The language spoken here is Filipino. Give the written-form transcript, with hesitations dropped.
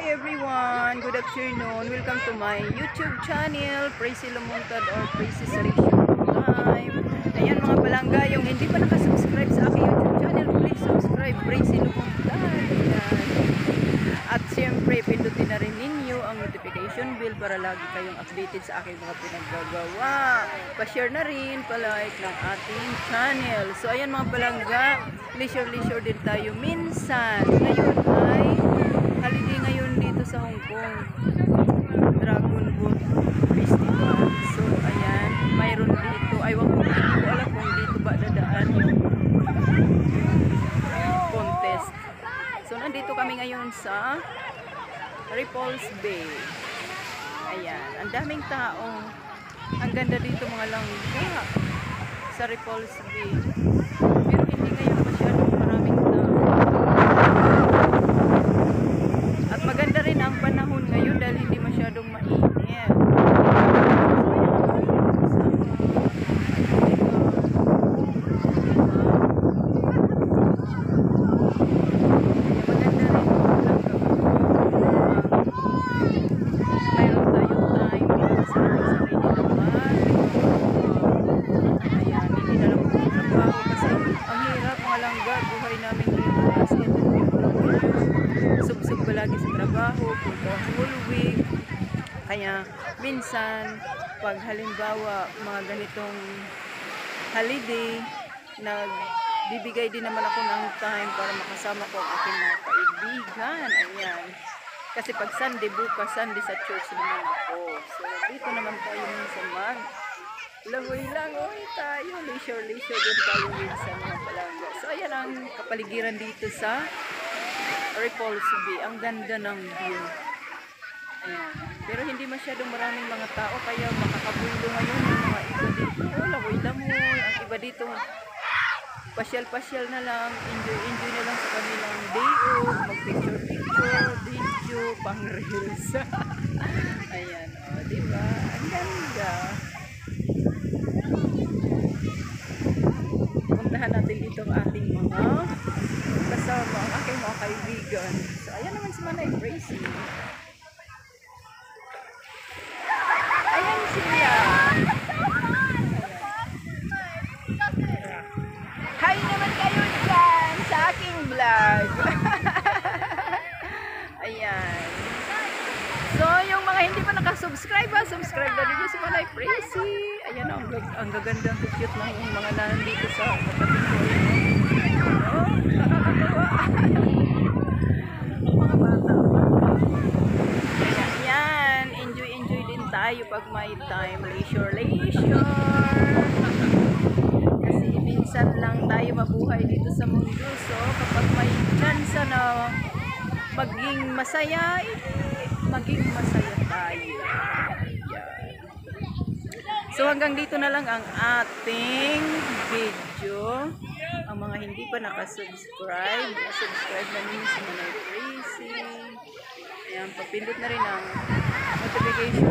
everyone, good afternoon. Welcome to my YouTube channel, Praisy Lumuntad or Praisy Selection Time. Ayan mga palangga, yung hindi pa nakasubscribe sa aking YouTube channel, please subscribe, Praisy Lumuntad. At siyempre, pindutin na rin ninyo ang notification bell para lagi kayong updated sa aking mga pinaggagawa. Pa-share na rin, pa-like ng ating channel. So ayan mga palangga, leisure din tayo minsan. Ngayon ay holiday ngayon dito sa Hong Kong, Dragon Boat Festival. So ayan, mayroon dito, hindi ko alam kung dito ba dadaan yung contest. So nandito kami ngayon sa Ripples Bay. Ayan, ang daming tao. Ang ganda dito mga langga sa Ripples Bay. Pero hindi ngayon masyadong maraming tao. At maganda rin ang panahon ngayon dahil hindi masyadong mainit. Buhay namin dito kasi sub lagi sa trabaho, punta whole week. Kaya minsan pag halimbawa mga ganitong holiday, nagbibigay din naman ako ng time para makasama ko ang aking mga kaibigan. Ayan. Kasi pag Sunday, bukas Sunday sa church naman ako. So dito naman tayo minsan langoy tayo, leisure din tayo minsan mga palangga. So ayan ang kapaligiran dito sa Ripples Bay. Ang ganda ng view. Ayan. Pero hindi masyadong maraming mga tao kaya makakabulo ngayon yung mga iba dito. Langoy. Ang iba dito pasyal na lang, enjoy na lang sa kanilang day off, mag-picture, video, pang reels. Ayan, diba? Ang ganda. Puntahan natin dito ang ating mga kasama, ang aking mga kaibigan. So, ayan naman si Manay Praisy. Ayan siya. Hi naman kayo dyan sa aking vlog. Ayan. So, yung mga hindi pa nakasubscribe, subscribe na din si Manay Praisy. Ayan ang gagandang cute ng mga nandito sa kapatid ko. Mga bata. Ayan, enjoy din tayo pag may time. Leisure. Kasi minsan lang tayo mabuhay dito sa mundo. So, kapag may chance na maging masaya tayo. So hanggang dito na lang ang ating video. Ang mga hindi pa nakasubscribe, subscribe na ninyo sa Manay Praisy. Ayan, papindot na rin ang notification